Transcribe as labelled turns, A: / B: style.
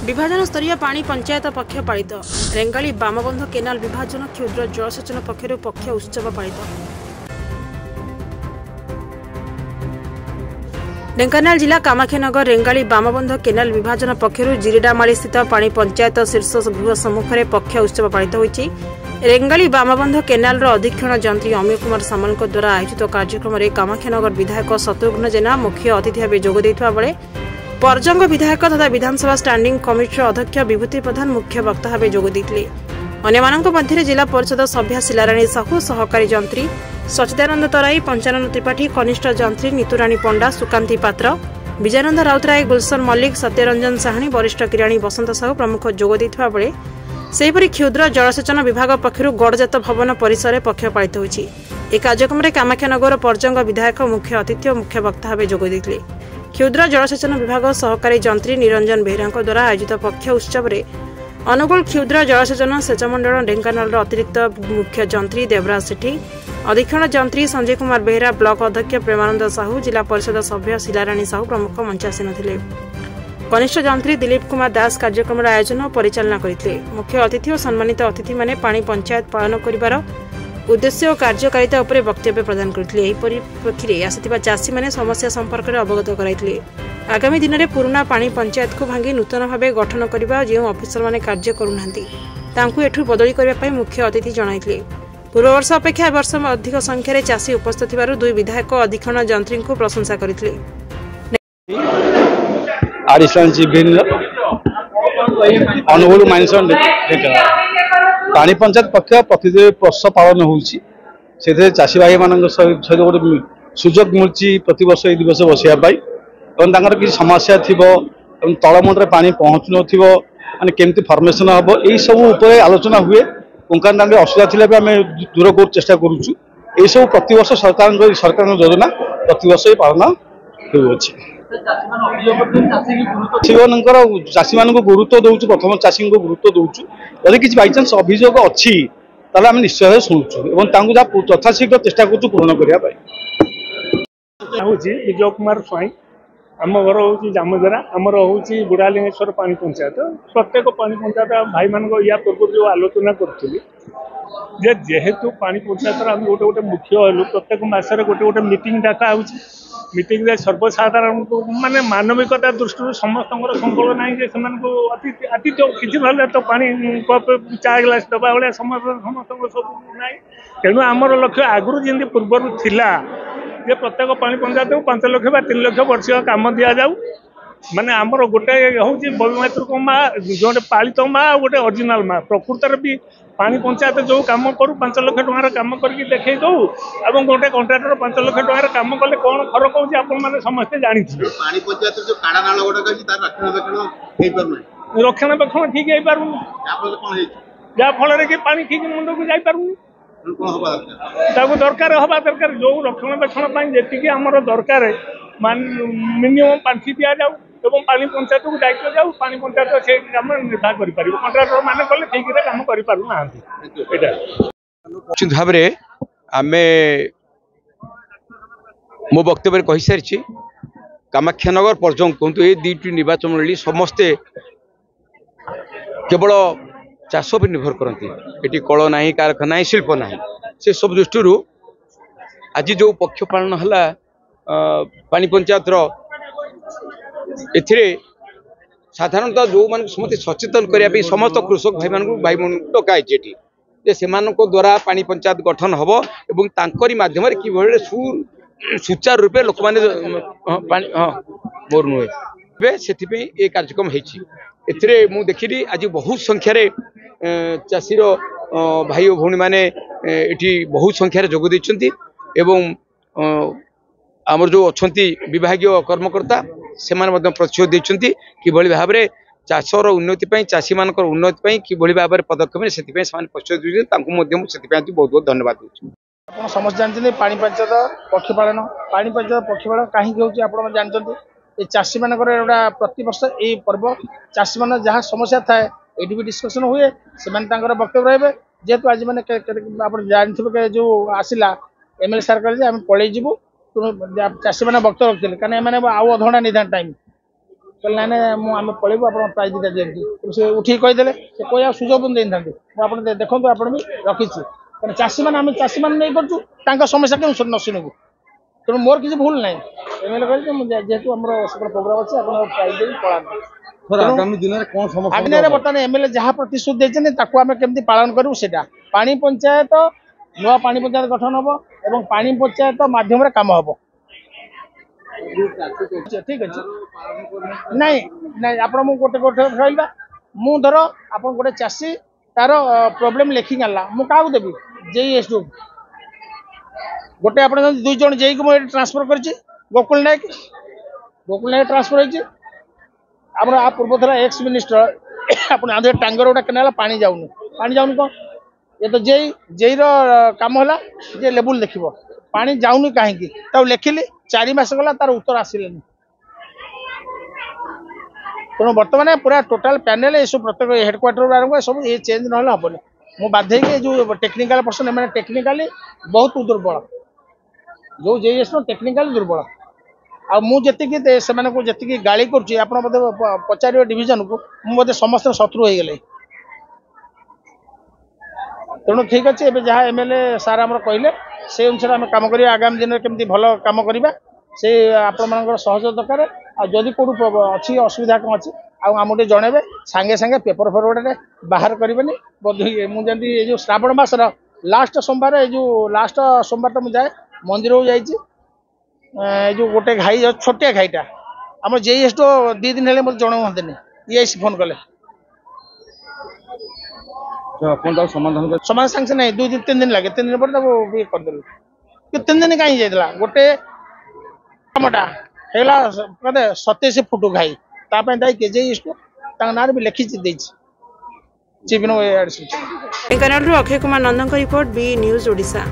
A: विभाजन स्तरीय पानी पंचायत पक्ष पालित रेंगाली बामबंध केनाल विभाजन क्षुद्र जलसेचन पक्ष उत्सव पालित। ढेंकानाल जिला कामाख्यानगर रेंगाली बामबंध केनाल विभाजन पक्षर जिरीडामाली स्थित पानी पंचायत शीर्ष गृह सम्मुख में पक्ष उत्सव पालित होती। रेंगाली बामबंध केनाल अधीक्षण जंत्री अमीय कुमार सामल द्वारा आयोजित कार्यक्रम में कामाख्यानगर विधायक शत्रुघ्न जेना मुख्य अतिथि भाव जोग देथिबा बेले परजंग विधायक तथा विधानसभा स्टैंडिंग कमिटी अध्यक्ष विभूति प्रधान मुख्य वक्ता भाव जोग देथिले। अन्यमानक मध्य जिला परिषद सभ्या शिलाराणी साहू, सहकारी जंत्री सचिदानंद तराई, पंचानंद त्रिपाठी, कनिष्ठ जंत्री नितुराणी पंडा, सुकांती पात्र, विजयानंद राउतराय, गुलशन मल्लिक, सत्यरंजन साहानी, वरिष्ठ किराणी बसंत साहू प्रमुख जोग देथिबा बेले सेहीपरि क्षुद्र जलसेचन विभाग पक्षर गड़जात भवन परिसर में पक्ष पालित होछि। ए कार्यक्रम में कामाख्यानगर परजंग विधायक मुख्य अतिथि और मुख्य वक्ता भाव जोग देथिले। क्षुद्र जलसेचन विभाग सहकारी जंत्री निरंजन बेहरा द्वारा आयोजित पक्ष उत्सव में अनुगुल क्षुद्र जलसेचन सेचमंडल ढेंकानाल अतिरिक्त मुख्य जंत्री देवराज सेठी, अधीक्षण जंत्री संजय कुमार बेहरा, ब्लॉक अध्यक्ष प्रेमानंद साहू, जिला परिषद सभ्य शिलाराणी साहू प्रमुख मंचासीन थे। कनिष्ठ जंत्री दिलीप कुमार दास कार्यक्रम आयोजन और परिचालना करते। मुख्य अतिथि और सम्मानित अतिथि माने पानी पंचायत पालन करिवार उद्देश्य और कार्यकारिता उपर वक्तव्य प्रदान करथिले। एही परिप्रेक्षी में आसिथिबा चाषी माने समस्या संपर्क में अवगत कराइथिले। आगामी दिन में पुराना पानी पंचायत को भांगी नूतन भाव गठन करने जो अफिसर माने कार्य करूनांती तांकु एठु बदली करबा पई मुख्य अतिथि जणाइथिले। पूर्व वर्ष अपेक्षा वर्ष में अधिक संख्यार चाषी उपस्थित थिबारु दुई विधायक अधीक्षण जंत्री को प्रशंसा करथिले।
B: अनुगुल माइनसन पानी पंचायत पक्ष प्रति वर्ष पालन होती चाषी भाई मान सहित गोटे सुजोग मिली प्रत वर्ष ये दिवस बसाई किसी समस्या थी तलमुंड पानी पहुँचु नानी केमती फर्मेसन हम यही सब आलोचना हुए कंकान असुविधा थी आम दूर कर चेष्टा करुचु। यही सब प्रत वर्ष सरकार योजना प्रत वर्ष पालन हो चाषी मान गुरुत्व दौचु। प्रथम चाषी को गुरुत्व दौचु यदि किसी बाईचान्स अभियोग अच्छी आम निश्चय शुणुचु यथाशीघ्र चेष्टा करूँ पूर्ण करने।
C: विजय कुमार स्वाई आम घर हूँ जामदरा आमर हूँ बुढ़ालिंगेश्वर पानी पंचायत। प्रत्येक पानी पंचायत भाई मान या पूर्व जो आलोचना करी जेहेतु पानी पंचायत आम गोटे गोटे मुख्य हलु प्रत्येक मसरे गोटे गोटे मीटिंग डाका मीटिंग सर्वसाधारण को माने मानविकता दृष्टि समस्त संबल ना आतिथ्य किसी ना तो पानी कप चा ग्लास दबा भाया समस्त सब ना तेणु आमर लक्ष्य आगुरी जमी पूर्वर थिला जे प्रत्येक पानी पंचायत को 5 लाख बा 3 लाख वर्ष काम दि जाऊ माने आमर गोटे हूँ बलमातृक माँ जो पालित माँ गोटे ओरिजिनाल माँ प्रकृतर भी पानी पंचायत जो कम करूँ 5 लाख टकर कम करके देखे दो और गोटे कंट्राक्टर 5 लाख टकर कम कले कौन फरक हो समस्ते जानी रक्षणाबेक्षण ठीक है पार जहाँफल कि पानी ठीक मुंड को जापारूनी दरकार हवा दरकार जो रक्षणाबेक्षण जी आमर दरकार मिनिमम पांठी दि जाऊ एवं पानी पंचायत को दायित्व जाऊ पानी पंचायत से कम निर्वाह कर कंट्राक्टर मान कले ठीक कम करना
D: निश्चित भाव आम मो वक्तव्य कही सारी कामाख्यानगर परजंग कहतु ये दुईटी निर्वाचन मंडली समस्ते केवल चाष पर निर्भर करती ये कल ना कारखाना ना शिल्प ना से सब दृष्टि आज जो पक्ष पालन है पानी पंचायत साधारणतः जो मान समस्त सचेतन करने समस्त कृषक भाई मान डकाई से द्वारा पानी पंचायत गठन हम और मध्यम कि सुचारू रूपे लोक मैंने मोर नुहे से कार्यक्रम हो देखी आज बहुत संख्यार चाषीर भाई और भौणी मैंने ये बहुत संख्यार जोग देते आमर जो अच्छा विभाग कर्मकर्ता से प्रतिशोध देते कि भाव में चाषर उन्नति चाषी मान उन्नति कि भाव में पदक्षेप से प्रतिशोध देते बहुत बहुत धन्यवाद दूँ।
E: आप समस्त जानते पानी पंचायत पक्षीपालन कहीं आप जानते ये चाषी मान गोटा प्रति वर्ष ये पर्व चाषी मान जहाँ समस्या थाए ये भी डिस्कसन हुए से वक्तव्य रहे जेहेतु आज मैंने आप जानते जो आसला एमएलए सरकार आम पलैबू चाषी मैंने वक्तव्य रखते कहीं आउ अधघंटा निधान टाइम कहले ना ना आम पलैबू आप प्राइज दुटा दिखती से उठी कहीदे से कह सुजोग दें मुझे देखो आप भी रखी चाषी मैंने आम चाषी मैंने नहीं करूँ समस्या क्यों न शुणु तेणु मोर किसी भूल ना एमएलए कहे जेहतु आम प्रोग्राम अच्छे आप प्राइज दे पड़ा
B: आगामी दिन में कौन समस्या
E: आगामी दिन बर्तमान एमएलए जहाँ प्रतिश्रुति देते आम केमती पालन करूँ से पानी पंचायत नुआ पानी पंचायत गठन हम और पानी पंचायत मध्यम काम हम ठीक अच्छे नाई नाई आप गोटे गोटे रहा मु धर आप गोटे चाषी तार प्रोब्लेम लिखिक आनला मु क्या देवी जेईएस गोटे आप दुई जन जेई को मुझे ट्रांसफर कर गोकुल नायक ट्रांसफर होमर आ पूर्व थर एक्स मिनिस्टर आप टांगर गोटा केनाल पानी जाऊनी कौन ये तो जेई काम है जे लेवल देख पानी जाऊनी कहीं लिखिली 4 मास गला तार उत्तर आसिले तेणु बर्तमान पूरा टोटाल पैनल ये सब प्रत्येक हेडक्वार्टर आरंभ सब ये चेंज ना हेनी मुझे बाध्य जो टेक्निकल पर्सन एम टेक्निकाली बहुत दुर्बल जो जेएस टेक्निकाली दुर्बल आ मुझे जी गाड़ी कर पचार डिविजन को मुझे समस्त शत्रु हो गले तेणु ठीक अच्छे जहाँ एमएलए सार आम कहले से अनुसार आम कम कर आगामी दिन में केमती भल कम करवा से आपण सहयोग दरकार आदि कौट अच्छी असुविधा कौन अच्छी आमको जनइबे सांगे सांगे पेपर फरवर्ड बाहर करेंगे मुझे ये जो श्रावण मासर लास्ट सोमवार जो लास्ट सोमवार तो मुझे मंदिर को जाइए जो गोटे घाई छोटिया घाईटा आम जेईएस तो 2 दिन है मतलब जन ये फोन कले
B: समाधान
E: सांगे नहीं 2-3 दिन लगे 3 दिन पर ये करदेलु 3 दिन कहीं जाइला गोटे कमटा है 27 फुट घाई तापाई दायी केजे इसको ना भी लिखी चीफ
A: ढेंकानाल अक्षय कुमार नंदन रिपोर्ट बी न्यूज ओडिशा।